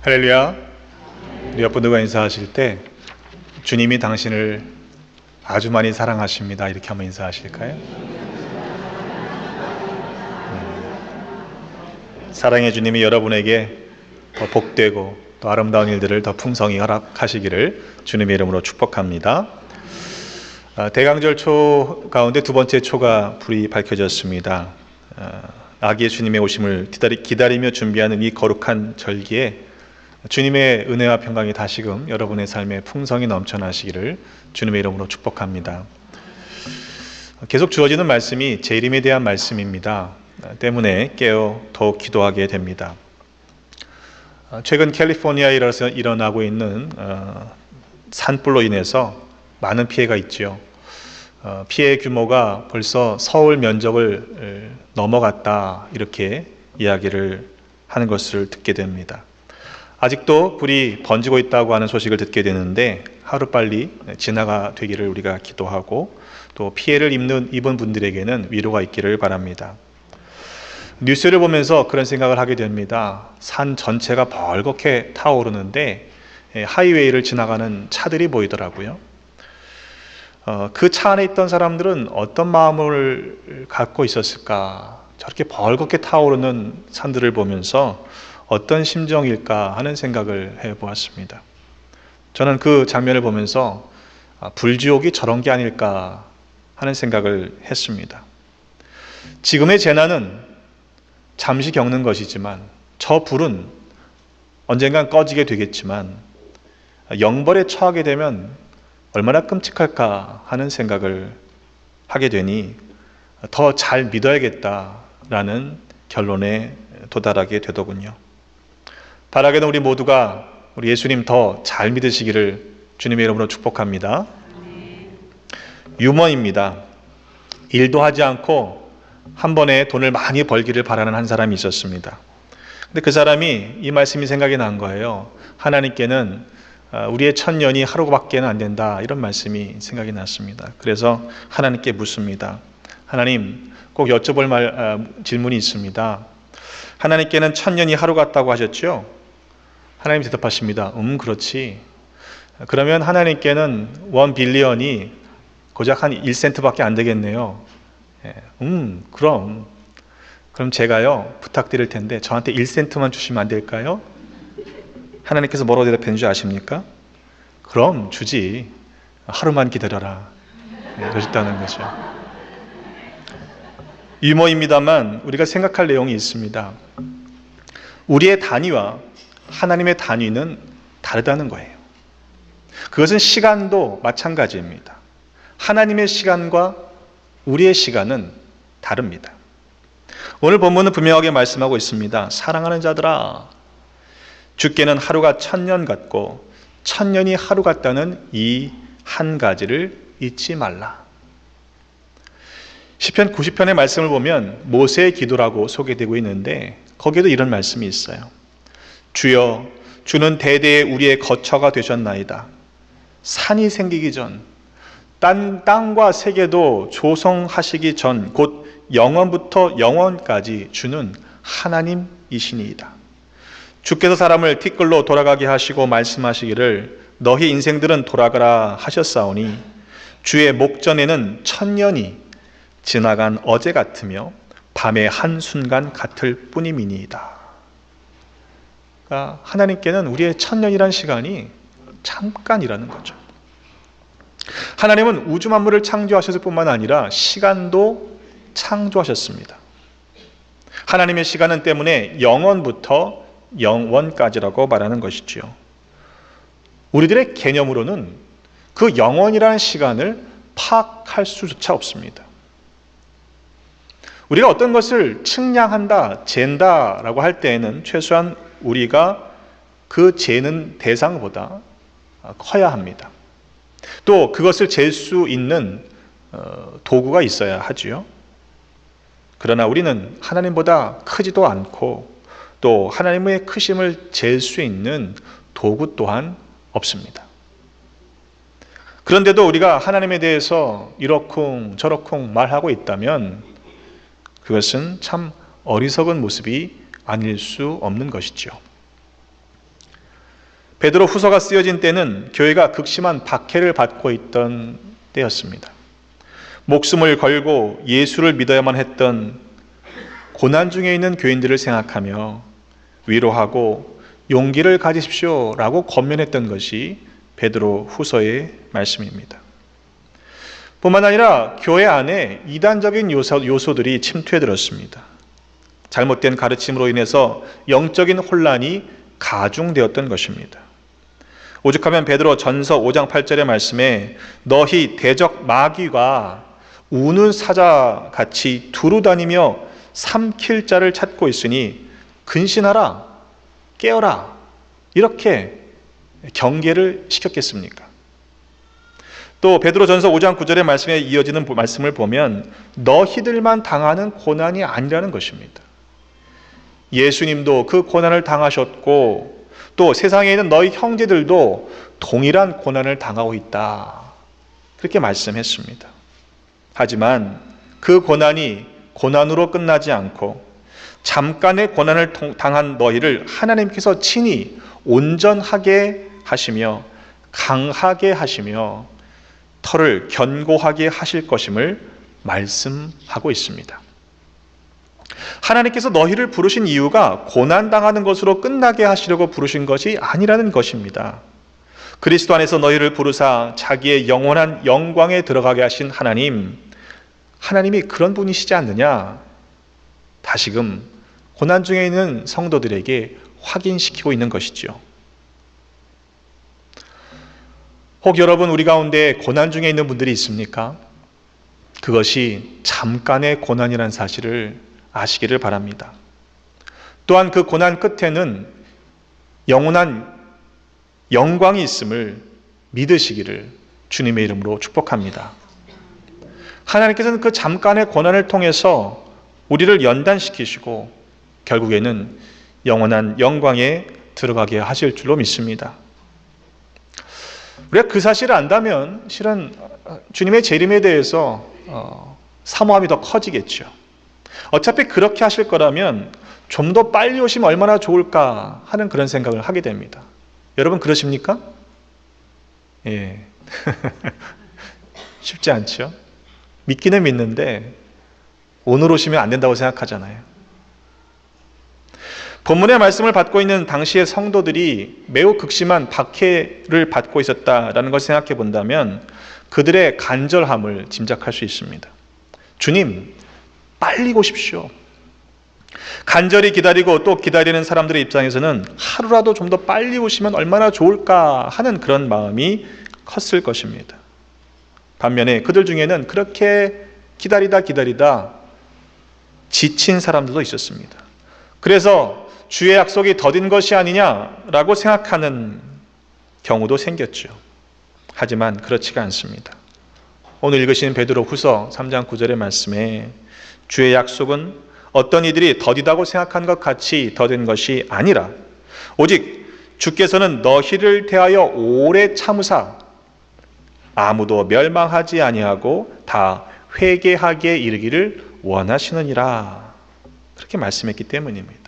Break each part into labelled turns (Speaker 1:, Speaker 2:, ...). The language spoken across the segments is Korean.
Speaker 1: 할렐루야. 우리 옆 분들과 인사하실 때 주님이 당신을 아주 많이 사랑하십니다 이렇게 한번 인사하실까요? 사랑의 주님이 여러분에게 더 복되고 또 아름다운 일들을 더 풍성히 허락하시기를 주님의 이름으로 축복합니다. 대강절 초 가운데 두 번째 초가 불이 밝혀졌습니다. 아기의 주님의 오심을 기다리며 준비하는 이 거룩한 절기에 주님의 은혜와 평강이 다시금 여러분의 삶에 풍성히 넘쳐나시기를 주님의 이름으로 축복합니다. 계속 주어지는 말씀이 제 이름에 대한 말씀입니다. 때문에 깨어 더욱 기도하게 됩니다. 최근 캘리포니아에 일어나고 있는 산불로 인해서 많은 피해가 있지요. 피해 규모가 벌써 서울 면적을 넘어갔다 이렇게 이야기를 하는 것을 듣게 됩니다. 아직도 불이 번지고 있다고 하는 소식을 듣게 되는데 하루빨리 진화가 되기를 우리가 기도하고 또 피해를 입은 분들에게는 위로가 있기를 바랍니다. 뉴스를 보면서 그런 생각을 하게 됩니다. 산 전체가 벌겋게 타오르는데 하이웨이를 지나가는 차들이 보이더라고요. 그 차 안에 있던 사람들은 어떤 마음을 갖고 있었을까? 저렇게 벌겋게 타오르는 산들을 보면서 어떤 심정일까 하는 생각을 해보았습니다. 저는 그 장면을 보면서 불지옥이 저런 게 아닐까 하는 생각을 했습니다. 지금의 재난은 잠시 겪는 것이지만 저 불은 언젠간 꺼지게 되겠지만 영벌에 처하게 되면 얼마나 끔찍할까 하는 생각을 하게 되니 더 잘 믿어야겠다라는 결론에 도달하게 되더군요. 바라게는 우리 모두가 우리 예수님 더 잘 믿으시기를 주님의 이름으로 축복합니다. 유머입니다. 일도 하지 않고 한 번에 돈을 많이 벌기를 바라는 한 사람이 있었습니다. 근데 그 사람이 이 말씀이 생각이 난 거예요. 하나님께는 우리의 천년이 하루밖에 안 된다 이런 말씀이 생각이 났습니다. 그래서 하나님께 묻습니다. 하나님 꼭 여쭤볼 질문이 있습니다. 하나님께는 천년이 하루 같다고 하셨죠? 하나님 대답하십니다. 그렇지. 그러면 하나님께는 1 빌리언이 고작 한 1센트밖에 안 되겠네요. 그럼 제가요 부탁드릴 텐데 저한테 1센트만 주시면 안 될까요? 하나님께서 뭐라고 대답했는 줄 아십니까? 그럼 주지. 하루만 기다려라. 그러셨다는 거죠. 유머입니다만 우리가 생각할 내용이 있습니다. 우리의 단위와 하나님의 단위는 다르다는 거예요. 그것은 시간도 마찬가지입니다. 하나님의 시간과 우리의 시간은 다릅니다. 오늘 본문은 분명하게 말씀하고 있습니다. 사랑하는 자들아, 주께는 하루가 1000년 같고 1000년이 하루 같다는 이 한 가지를 잊지 말라. 시편 90편의 말씀을 보면 모세의 기도라고 소개되고 있는데 거기에도 이런 말씀이 있어요. 주여, 주는 대대에 우리의 거처가 되셨나이다. 산이 생기기 전, 땅과 세계도 조성하시기 전, 곧 영원부터 영원까지 주는 하나님이시니이다. 주께서 사람을 티끌로 돌아가게 하시고 말씀하시기를 너희 인생들은 돌아가라 하셨사오니 주의 목전에는 1000년이 지나간 어제 같으며 밤의 한순간 같을 뿐임이니이다. 그러니까 하나님께는 우리의 1000년이란 시간이 잠깐이라는 거죠. 하나님은 우주 만물을 창조하셨을 뿐만 아니라 시간도 창조하셨습니다. 하나님의 시간은 때문에 영원부터 영원까지라고 말하는 것이지요. 우리들의 개념으로는 그 영원이라는 시간을 파악할 수조차 없습니다. 우리가 어떤 것을 측량한다, 잰다라고 할 때에는 최소한 우리가 그 재는 대상보다 커야 합니다. 또 그것을 잴 수 있는 도구가 있어야 하지요. 그러나 우리는 하나님보다 크지도 않고 또 하나님의 크심을 잴 수 있는 도구 또한 없습니다. 그런데도 우리가 하나님에 대해서 이러쿵 저러쿵 말하고 있다면 그것은 참 어리석은 모습이 아닐 수 없는 것이죠. 베드로 후서가 쓰여진 때는 교회가 극심한 박해를 받고 있던 때였습니다. 목숨을 걸고 예수를 믿어야만 했던 고난 중에 있는 교인들을 생각하며 위로하고 용기를 가지십시오라고 권면했던 것이 베드로 후서의 말씀입니다. 뿐만 아니라 교회 안에 이단적인 요소들이 침투해 들었습니다. 잘못된 가르침으로 인해서 영적인 혼란이 가중되었던 것입니다. 오죽하면 베드로 전서 5장 8절의 말씀에 너희 대적 마귀가 우는 사자같이 두루 다니며 삼킬 자를 찾고 있으니 근신하라 깨어라 이렇게 경계를 시켰겠습니까? 또 베드로전서 5장 9절의 말씀에 이어지는 말씀을 보면 너희들만 당하는 고난이 아니라는 것입니다. 예수님도 그 고난을 당하셨고 또 세상에 있는 너희 형제들도 동일한 고난을 당하고 있다. 그렇게 말씀했습니다. 하지만 그 고난이 고난으로 끝나지 않고 잠깐의 고난을 당한 너희를 하나님께서 친히 온전하게 하시며 강하게 하시며 터를 견고하게 하실 것임을 말씀하고 있습니다. 하나님께서 너희를 부르신 이유가 고난당하는 것으로 끝나게 하시려고 부르신 것이 아니라는 것입니다. 그리스도 안에서 너희를 부르사 자기의 영원한 영광에 들어가게 하신 하나님이 그런 분이시지 않느냐? 다시금 고난 중에 있는 성도들에게 확인시키고 있는 것이죠. 혹 여러분 우리 가운데 고난 중에 있는 분들이 있습니까? 그것이 잠깐의 고난이라는 사실을 아시기를 바랍니다. 또한 그 고난 끝에는 영원한 영광이 있음을 믿으시기를 주님의 이름으로 축복합니다. 하나님께서는 그 잠깐의 고난을 통해서 우리를 연단시키시고 결국에는 영원한 영광에 들어가게 하실 줄로 믿습니다. 우리가 그 사실을 안다면 실은 주님의 재림에 대해서 사모함이 더 커지겠죠. 어차피 그렇게 하실 거라면 좀 더 빨리 오시면 얼마나 좋을까 하는 그런 생각을 하게 됩니다. 여러분 그러십니까? 예. 쉽지 않죠. 믿기는 믿는데 오늘 오시면 안 된다고 생각하잖아요. 본문의 말씀을 받고 있는 당시의 성도들이 매우 극심한 박해를 받고 있었다라는 걸 생각해 본다면 그들의 간절함을 짐작할 수 있습니다. 주님, 빨리 오십시오. 간절히 기다리고 또 기다리는 사람들의 입장에서는 하루라도 좀 더 빨리 오시면 얼마나 좋을까 하는 그런 마음이 컸을 것입니다. 반면에 그들 중에는 그렇게 기다리다 지친 사람들도 있었습니다. 그래서 주의 약속이 더딘 것이 아니냐라고 생각하는 경우도 생겼죠. 하지만 그렇지가 않습니다. 오늘 읽으신 베드로 후서 3장 9절의 말씀에 주의 약속은 어떤 이들이 더디다고 생각한 것 같이 더딘 것이 아니라 오직 주께서는 너희를 대하여 오래 참으사 아무도 멸망하지 아니하고 다 회개하게 이르기를 원하시느니라. 그렇게 말씀했기 때문입니다.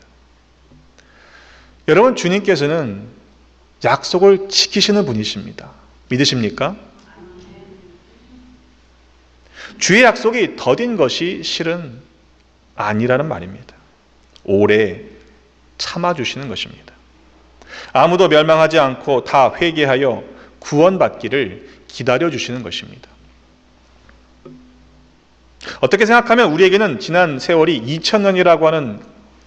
Speaker 1: 여러분 주님께서는 약속을 지키시는 분이십니다. 믿으십니까? 주의 약속이 더딘 것이 실은 아니라는 말입니다. 오래 참아주시는 것입니다. 아무도 멸망하지 않고 다 회개하여 구원받기를 기다려주시는 것입니다. 어떻게 생각하면 우리에게는 지난 세월이 2000년이라고 하는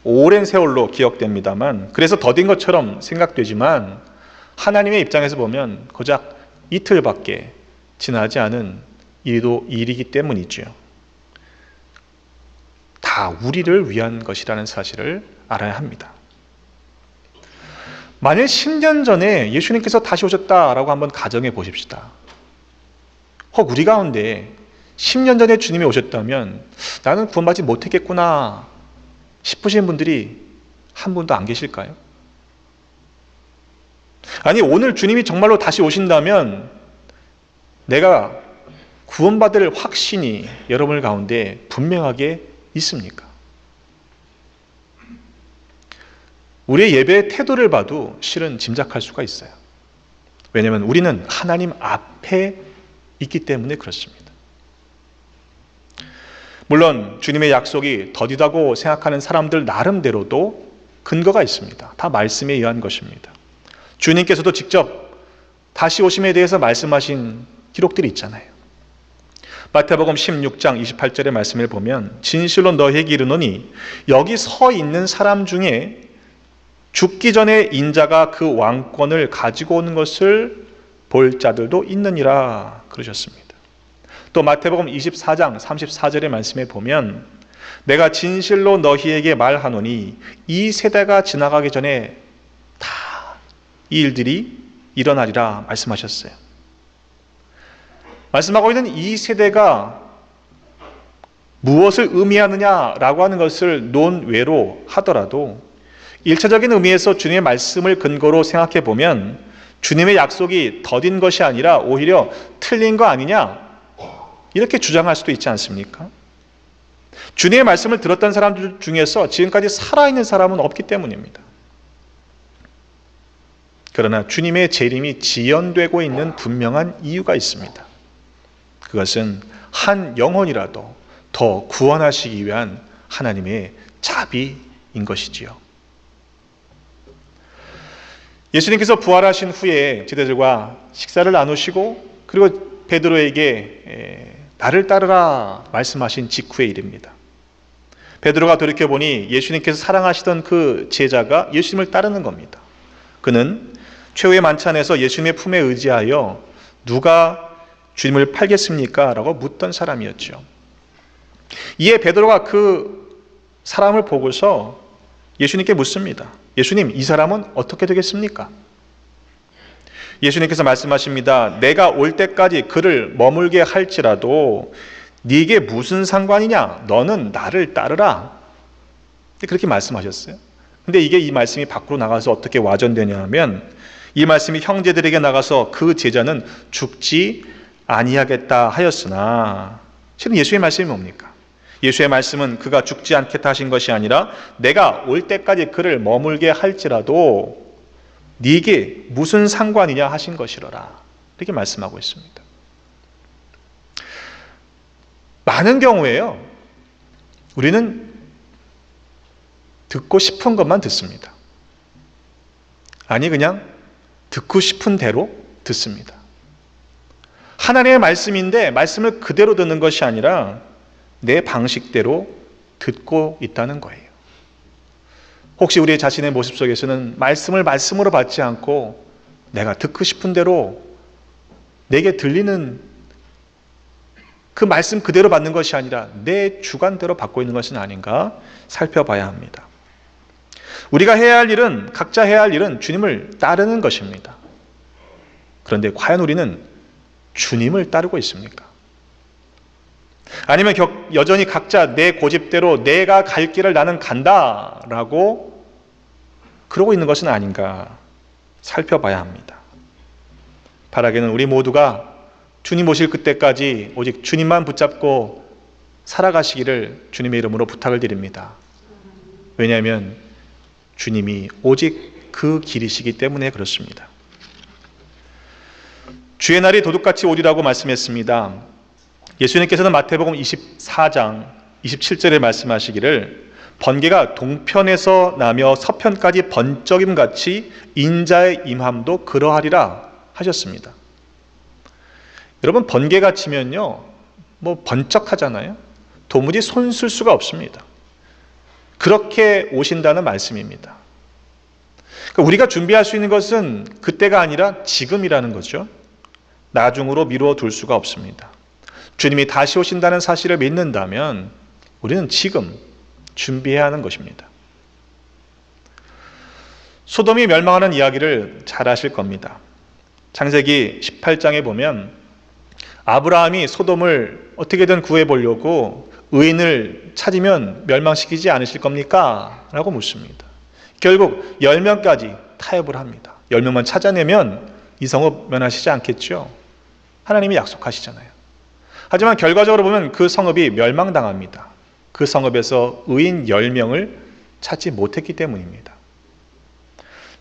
Speaker 1: 오랜 세월로 기억됩니다만 그래서 더딘 것처럼 생각되지만 하나님의 입장에서 보면 고작 이틀밖에 지나지 않은 일이기 때문이죠. 다 우리를 위한 것이라는 사실을 알아야 합니다. 만일 10년 전에 예수님께서 다시 오셨다라고 한번 가정해 보십시다. 혹 우리 가운데 10년 전에 주님이 오셨다면 나는 구원받지 못했겠구나 싶으신 분들이 한 분도 안 계실까요? 아니 오늘 주님이 정말로 다시 오신다면 내가 구원받을 확신이 여러분 가운데 분명하게 있습니까? 우리의 예배의 태도를 봐도 실은 짐작할 수가 있어요. 왜냐하면 우리는 하나님 앞에 있기 때문에 그렇습니다. 물론 주님의 약속이 더디다고 생각하는 사람들 나름대로도 근거가 있습니다. 다 말씀에 의한 것입니다. 주님께서도 직접 다시 오심에 대해서 말씀하신 기록들이 있잖아요. 마태복음 16장 28절의 말씀을 보면 진실로 너희에게 이르노니 여기 서 있는 사람 중에 죽기 전에 인자가 그 왕권을 가지고 오는 것을 볼 자들도 있느니라 그러셨습니다. 또 마태복음 24장 34절의 말씀에 보면 내가 진실로 너희에게 말하노니 이 세대가 지나가기 전에 다 이 일들이 일어나리라 말씀하셨어요. 말씀하고 있는 이 세대가 무엇을 의미하느냐라고 하는 것을 논외로 하더라도 1차적인 의미에서 주님의 말씀을 근거로 생각해 보면 주님의 약속이 더딘 것이 아니라 오히려 틀린 거 아니냐 이렇게 주장할 수도 있지 않습니까? 주님의 말씀을 들었던 사람들 중에서 지금까지 살아있는 사람은 없기 때문입니다. 그러나 주님의 재림이 지연되고 있는 분명한 이유가 있습니다. 그것은 한 영혼이라도 더 구원하시기 위한 하나님의 자비인 것이지요. 예수님께서 부활하신 후에 제자들과 식사를 나누시고 그리고 베드로에게 나를 따르라 말씀하신 직후의 일입니다. 베드로가 돌이켜보니 예수님께서 사랑하시던 그 제자가 예수님을 따르는 겁니다. 그는 최후의 만찬에서 예수님의 품에 의지하여 누가 주님을 팔겠습니까? 라고 묻던 사람이었죠. 이에 베드로가 그 사람을 보고서 예수님께 묻습니다. 예수님, 이 사람은 어떻게 되겠습니까? 예수님께서 말씀하십니다. 내가 올 때까지 그를 머물게 할지라도 네게 무슨 상관이냐? 너는 나를 따르라. 그렇게 말씀하셨어요. 근데 이 말씀이 밖으로 나가서 어떻게 와전되냐 하면 이 말씀이 형제들에게 나가서 그 제자는 죽지 아니하겠다 하였으나 실은 예수의 말씀이 뭡니까? 예수의 말씀은 그가 죽지 않겠다 하신 것이 아니라 내가 올 때까지 그를 머물게 할지라도 네게 무슨 상관이냐 하신 것이로라 이렇게 말씀하고 있습니다. 많은 경우에요 우리는 듣고 싶은 것만 듣습니다. 아니 그냥 듣고 싶은 대로 듣습니다. 하나님의 말씀인데 말씀을 그대로 듣는 것이 아니라 내 방식대로 듣고 있다는 거예요. 혹시 우리 자신의 모습 속에서는 말씀을 말씀으로 받지 않고 내가 듣고 싶은 대로 내게 들리는 그 말씀 그대로 받는 것이 아니라 내 주관대로 받고 있는 것은 아닌가 살펴봐야 합니다. 우리가 해야 할 일은 각자 해야 할 일은 주님을 따르는 것입니다. 그런데 과연 우리는 주님을 따르고 있습니까? 아니면 여전히 각자 내 고집대로 내가 갈 길을 나는 간다라고 그러고 있는 것은 아닌가 살펴봐야 합니다. 바라기는 우리 모두가 주님 오실 그때까지 오직 주님만 붙잡고 살아가시기를 주님의 이름으로 부탁을 드립니다. 왜냐하면 주님이 오직 그 길이시기 때문에 그렇습니다. 주의 날이 도둑같이 오리라고 말씀했습니다. 예수님께서는 마태복음 24장 27절에 말씀하시기를 번개가 동편에서 나며 서편까지 번쩍임같이 인자의 임함도 그러하리라 하셨습니다. 여러분 번개가 치면요 번쩍하잖아요. 도무지 손쓸 수가 없습니다. 그렇게 오신다는 말씀입니다. 그러니까 우리가 준비할 수 있는 것은 그때가 아니라 지금이라는 거죠. 나중으로 미루어 둘 수가 없습니다. 주님이 다시 오신다는 사실을 믿는다면 우리는 지금 준비해야 하는 것입니다. 소돔이 멸망하는 이야기를 잘 아실 겁니다. 창세기 18장에 보면 아브라함이 소돔을 어떻게든 구해보려고 의인을 찾으면 멸망시키지 않으실 겁니까? 라고 묻습니다. 결국 10명까지 타협을 합니다. 10명만 찾아내면 이 성읍 면하시지 않겠죠? 하나님이 약속하시잖아요. 하지만 결과적으로 보면 그 성읍이 멸망당합니다. 그 성읍에서 의인 10명을 찾지 못했기 때문입니다.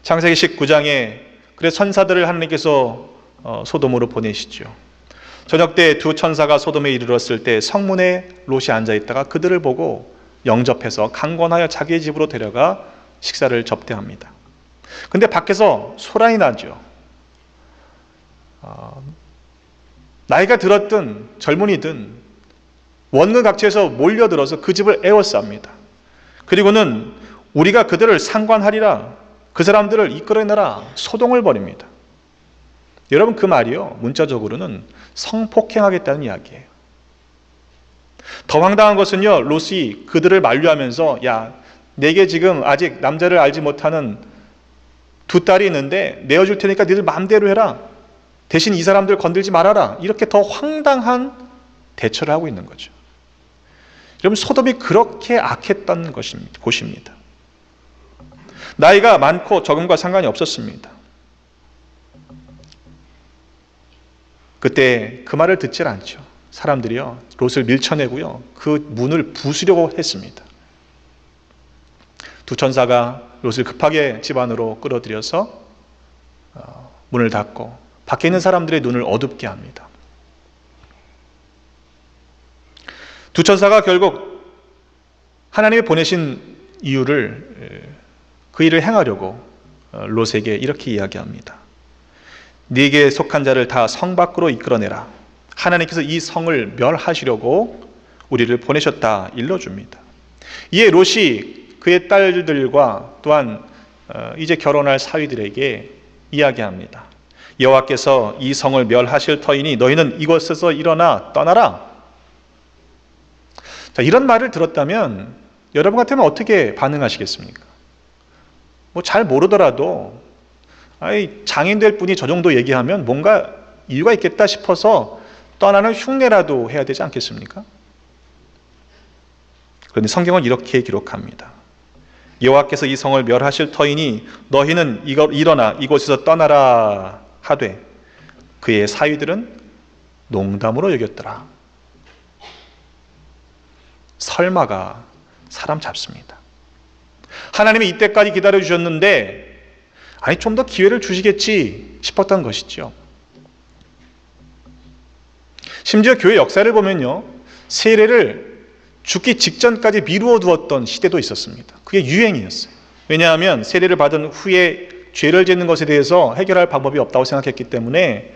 Speaker 1: 창세기 19장에 그래서 천사들을 하나님께서 소돔으로 보내시죠. 저녁 때 두 천사가 소돔에 이르렀을 때 성문에 롯이 앉아있다가 그들을 보고 영접해서 강권하여 자기의 집으로 데려가 식사를 접대합니다. 근데 밖에서 소란이 나죠. 나이가 들었든 젊은이든 원근각지에서 몰려들어서 그 집을 에워쌉니다. 그리고는 우리가 그들을 상관하리라, 그 사람들을 이끌어내라 소동을 벌입니다. 여러분, 그 말이요, 문자적으로는 성폭행하겠다는 이야기예요. 더 황당한 것은요, 롯이 그들을 만류하면서 야, 내게 지금 아직 남자를 알지 못하는 두 딸이 있는데 내어줄 테니까 너희들 마음대로 해라, 대신 이 사람들 건들지 말아라, 이렇게 더 황당한 대처를 하고 있는 거죠. 여러분, 소돔이 그렇게 악했던 곳입니다. 나이가 많고 적음과 상관이 없었습니다. 그때 그 말을 듣질 않죠. 사람들이요, 롯을 밀쳐내고요, 그 문을 부수려고 했습니다. 두 천사가 롯을 급하게 집 안으로 끌어들여서 문을 닫고 밖에 있는 사람들의 눈을 어둡게 합니다. 두 천사가 결국 하나님이 보내신 이유를, 그 일을 행하려고 롯에게 이렇게 이야기합니다. 네게 속한 자를 다 성 밖으로 이끌어내라. 하나님께서 이 성을 멸하시려고 우리를 보내셨다 일러줍니다. 이에 롯이 그의 딸들과 또한 이제 결혼할 사위들에게 이야기합니다. 여호와께서 이 성을 멸하실 터이니 너희는 이곳에서 일어나 떠나라. 자, 이런 말을 들었다면 여러분 같으면 어떻게 반응하시겠습니까? 뭐 잘 모르더라도 장인 될 분이 저 정도 얘기하면 뭔가 이유가 있겠다 싶어서 떠나는 흉내라도 해야 되지 않겠습니까? 그런데 성경은 이렇게 기록합니다. 여호와께서 이 성을 멸하실 터이니 너희는 일어나 이곳에서 떠나라 하되 그의 사위들은 농담으로 여겼더라. 설마가 사람 잡습니다. 하나님이 이때까지 기다려주셨는데 좀 더 기회를 주시겠지 싶었던 것이죠. 심지어 교회 역사를 보면요, 세례를 죽기 직전까지 미루어 두었던 시대도 있었습니다. 그게 유행이었어요. 왜냐하면 세례를 받은 후에 죄를 짓는 것에 대해서 해결할 방법이 없다고 생각했기 때문에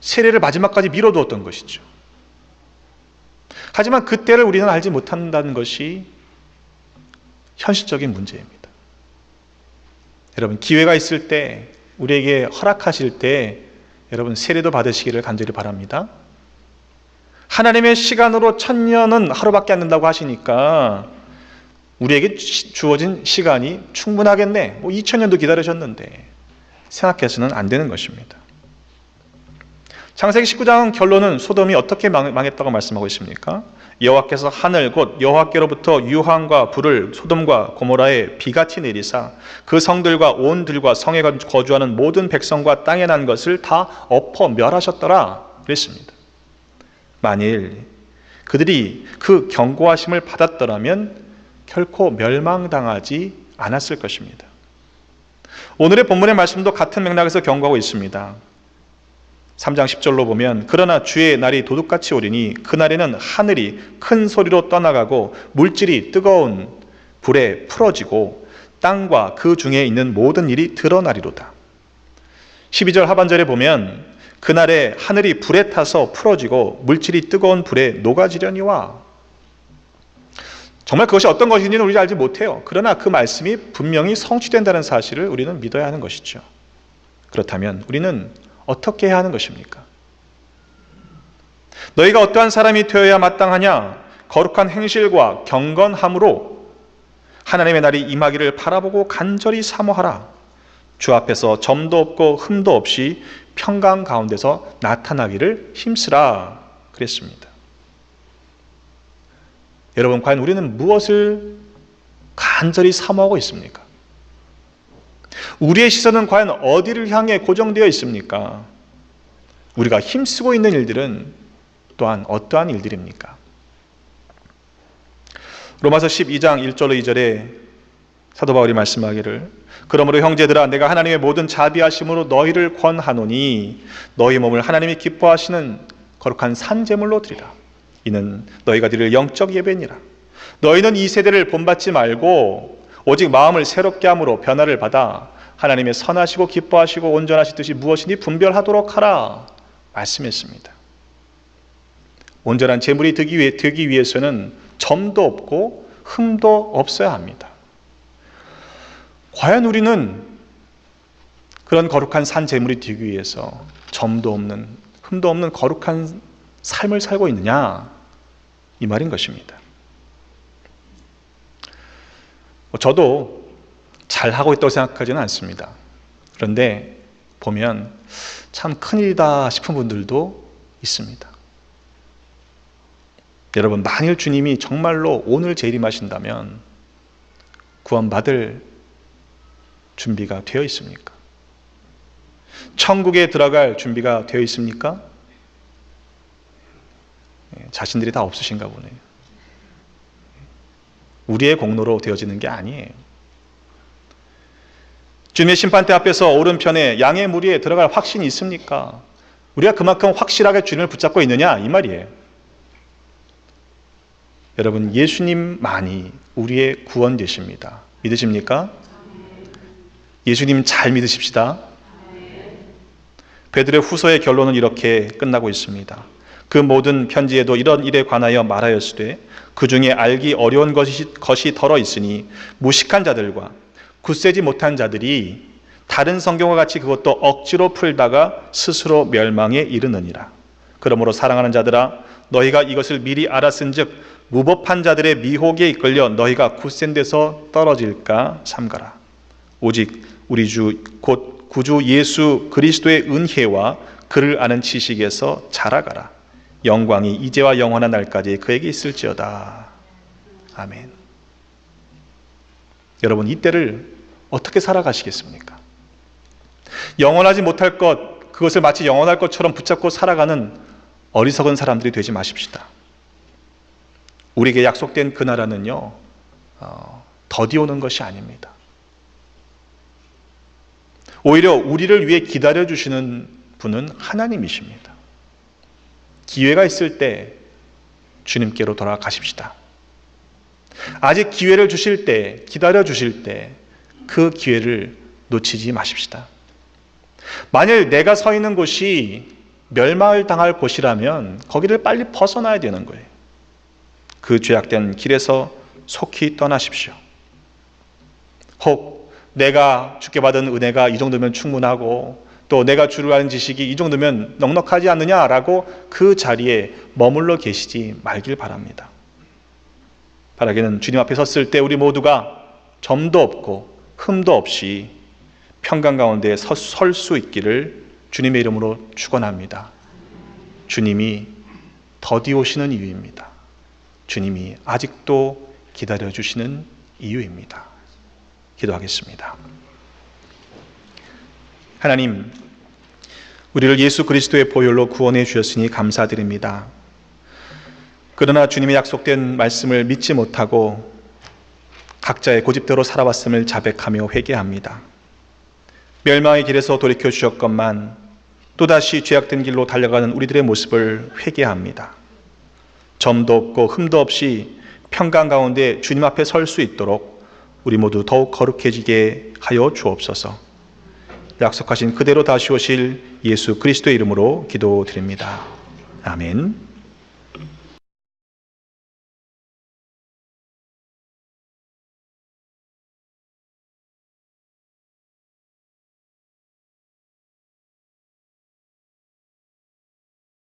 Speaker 1: 세례를 마지막까지 미뤄두었던 것이죠. 하지만 그때를 우리는 알지 못한다는 것이 현실적인 문제입니다. 여러분, 기회가 있을 때, 우리에게 허락하실 때 여러분 세례도 받으시기를 간절히 바랍니다. 하나님의 시간으로 1000년은 하루밖에 안 된다고 하시니까 우리에게 주어진 시간이 충분하겠네, 2000년도 기다리셨는데 생각해서는 안 되는 것입니다. 창세기 19장 결론은 소돔이 어떻게 망했다고 말씀하고 있습니까? 여호와께서 하늘 곧 여호와께로부터 유황과 불을 소돔과 고모라에 비같이 내리사 그 성들과 온 들과 성에 거주하는 모든 백성과 땅에 난 것을 다 엎어 멸하셨더라 그랬습니다. 만일 그들이 그 경고하심을 받았더라면 결코 멸망당하지 않았을 것입니다. 오늘의 본문의 말씀도 같은 맥락에서 경고하고 있습니다. 3장 10절로 보면 그러나 주의 날이 도둑같이 오리니 그날에는 하늘이 큰 소리로 떠나가고 물질이 뜨거운 불에 풀어지고 땅과 그 중에 있는 모든 일이 드러나리로다. 12절 하반절에 보면 그날에 하늘이 불에 타서 풀어지고 물질이 뜨거운 불에 녹아지려니와. 정말 그것이 어떤 것인지는 우리가 알지 못해요. 그러나 그 말씀이 분명히 성취된다는 사실을 우리는 믿어야 하는 것이죠. 그렇다면 우리는 어떻게 해야 하는 것입니까? 너희가 어떠한 사람이 되어야 마땅하냐? 거룩한 행실과 경건함으로 하나님의 날이 임하기를 바라보고 간절히 사모하라. 주 앞에서 점도 없고 흠도 없이 평강 가운데서 나타나기를 힘쓰라 그랬습니다. 여러분, 과연 우리는 무엇을 간절히 사모하고 있습니까? 우리의 시선은 과연 어디를 향해 고정되어 있습니까? 우리가 힘쓰고 있는 일들은 또한 어떠한 일들입니까? 로마서 12장 1절로 2절에 사도 바울이 말씀하기를 그러므로 형제들아 내가 하나님의 모든 자비하심으로 너희를 권하노니 너희 몸을 하나님이 기뻐하시는 거룩한 산제물로 드리라. 이는 너희가 드릴 영적 예배니라. 너희는 이 세대를 본받지 말고 오직 마음을 새롭게 함으로 변화를 받아 하나님의 선하시고 기뻐하시고 온전하시듯이 무엇이니 분별하도록 하라 말씀했습니다. 온전한 제물이 되기 위해서는 점도 없고 흠도 없어야 합니다. 과연 우리는 그런 거룩한 산 제물이 되기 위해서 점도 없는 흠도 없는 거룩한 삶을 살고 있느냐 이 말인 것입니다. 저도 잘하고 있다고 생각하지는 않습니다. 그런데 보면 참 큰일이다 싶은 분들도 있습니다. 여러분, 만일 주님이 정말로 오늘 재림하신다면 구원받을 준비가 되어 있습니까? 천국에 들어갈 준비가 되어 있습니까? 자신들이 다 없으신가 보네요. 우리의 공로로 되어지는 게 아니에요. 주님의 심판대 앞에서 오른편에 양의 무리에 들어갈 확신이 있습니까? 우리가 그만큼 확실하게 주님을 붙잡고 있느냐 이 말이에요. 여러분, 예수님만이 우리의 구원 되십니다. 믿으십니까? 예수님 잘 믿으십시다. 베드로의 후서의 결론은 이렇게 끝나고 있습니다. 그 모든 편지에도 이런 일에 관하여 말하였으되 그 중에 알기 어려운 것이 덜어 있으니 무식한 자들과 굳세지 못한 자들이 다른 성경과 같이 그것도 억지로 풀다가 스스로 멸망에 이르느니라. 그러므로 사랑하는 자들아 너희가 이것을 미리 알았은즉 무법한 자들의 미혹에 이끌려 너희가 굳센 데서 떨어질까 삼가라. 오직 우리 주 곧 구주 예수 그리스도의 은혜와 그를 아는 지식에서 자라가라. 영광이 이제와 영원한 날까지 그에게 있을지어다. 아멘. 여러분, 이때를 어떻게 살아가시겠습니까? 영원하지 못할 것, 그것을 마치 영원할 것처럼 붙잡고 살아가는 어리석은 사람들이 되지 마십시다. 우리에게 약속된 그 나라는요, 더디 오는 것이 아닙니다. 오히려 우리를 위해 기다려주시는 분은 하나님이십니다. 기회가 있을 때 주님께로 돌아가십시다. 아직 기회를 주실 때, 기다려 주실 때 그 기회를 놓치지 마십시다. 만일 내가 서 있는 곳이 멸망을 당할 곳이라면 거기를 빨리 벗어나야 되는 거예요. 그 죄악된 길에서 속히 떠나십시오. 혹 내가 주께 받은 은혜가 이 정도면 충분하고 또 내가 주를 아는 지식이 이 정도면 넉넉하지 않느냐라고 그 자리에 머물러 계시지 말길 바랍니다. 바라기는 주님 앞에 섰을 때 우리 모두가 점도 없고 흠도 없이 평강 가운데 설 수 있기를 주님의 이름으로 축원합니다. 주님이 더디 오시는 이유입니다. 주님이 아직도 기다려주시는 이유입니다. 기도하겠습니다. 하나님, 우리를 예수 그리스도의 보혈로 구원해 주셨으니 감사드립니다. 그러나 주님의 약속된 말씀을 믿지 못하고 각자의 고집대로 살아왔음을 자백하며 회개합니다. 멸망의 길에서 돌이켜 주셨건만 또다시 죄악된 길로 달려가는 우리들의 모습을 회개합니다. 점도 없고 흠도 없이 평강 가운데 주님 앞에 설 수 있도록 우리 모두 더욱 거룩해지게 하여 주옵소서. 약속하신 그대로 다시 오실 예수 그리스도의 이름으로 기도드립니다. 아멘.